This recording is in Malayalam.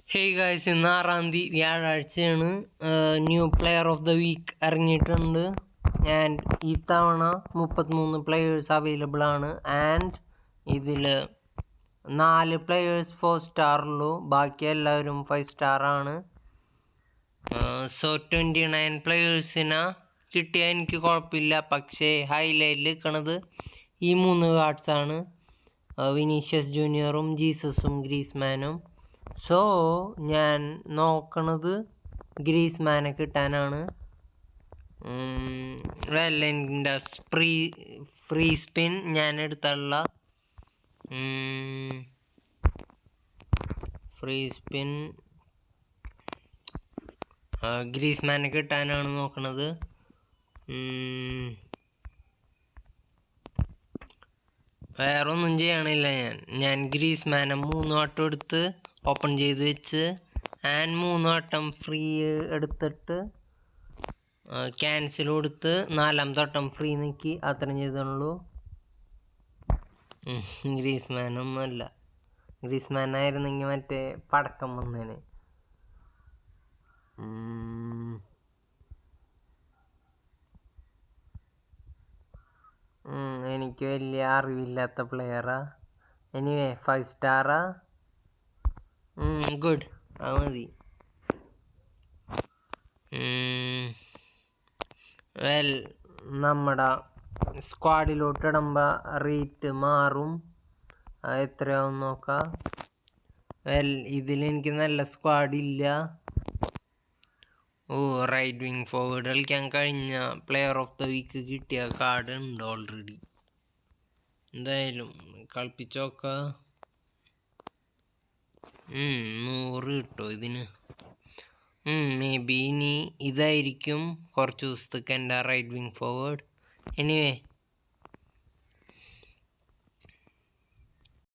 ഹേയ് ഗായ്സ്, ഇന്ന് 6-ാം തീയതി വ്യാഴാഴ്ചയാണ്. New player of the week ഇറങ്ങിയിട്ടുണ്ട്. ആൻഡ് ഈ തവണ 33 പ്ലെയേഴ്സ് അവൈലബിൾ ആണ്. ആൻഡ് ഇതിൽ 4 പ്ലെയേഴ്സ് 4 സ്റ്റാറുള്ളൂ, ബാക്കി എല്ലാവരും 5 സ്റ്റാറാണ്. സോ 29 പ്ലെയേഴ്സിനെ കിട്ടിയാൽ എനിക്ക് കുഴപ്പമില്ല. പക്ഷേ ഹൈലൈറ്റിൽ നിൽക്കണത് ഈ 3 കാർഡ്സാണ്: വിനീഷ്യസ് ജൂനിയറും ജീസസും ഗ്രീസ്മാനും. സോ ഞാൻ നോക്കണത് ഗ്രീസ്മാനെ കിട്ടാനാണ്. വെല്ലൻ്റെ ഫ്രീ സ്പിൻ ഞാൻ എടുത്തുള്ള ഫ്രീ സ്പിൻ ഗ്രീസ്മാനെ കിട്ടാനാണ് നോക്കണത്. വേറെ ഒന്നും ചെയ്യണില്ല. ഞാൻ ഗ്രീസ്മാനെ 3 വട്ടം എടുത്ത് ഓപ്പൺ ചെയ്ത് വെച്ച് ആൻഡ് 3 വട്ടം ഫ്രീ എടുത്തിട്ട് ക്യാൻസൽ കൊടുത്ത് 4ാമത്തെ വട്ടം ഫ്രീ നിൽക്കി അത്രയും ചെയ്തുള്ളൂ. ഗ്രീസ്മാനൊന്നുമല്ല. ഗ്രീസ്മാനായിരുന്നെങ്കിൽ മറ്റേ പടക്കം വന്നേനെ. എനിക്ക് വലിയ അറിവില്ലാത്ത പ്ലെയറാ. എനിവേ 5 സ്റ്റാറാ. ഗുഡ്, അത് മതി. വെൽ, നമ്മുടെ സ്ക്വാഡിലോട്ട് ഇടുമ്പോൾ റേറ്റ് മാറും. എത്രയാവും നോക്കാം. വെൽ, ഇതിലെനിക്ക് നല്ല സ്ക്വാഡില്ല. റൈറ്റ് വിങ് ഫോർവേഡ് കളിക്കാൻ കഴിഞ്ഞ പ്ലെയർ ഓഫ് ദ വീക്ക് കിട്ടിയ കാർഡ് ഉണ്ട് ഓൾറെഡി. എന്തായാലും കളിപ്പിച്ച് നോക്കാം. 100 കിട്ടുമോ ഇതിന്? മേ ബി ഇനി ഇതായിരിക്കും കുറച്ച് ദിവസത്തേക്ക് എൻ്റെ റൈറ്റ് വിങ് ഫോർവേഡ്. എനിവേ,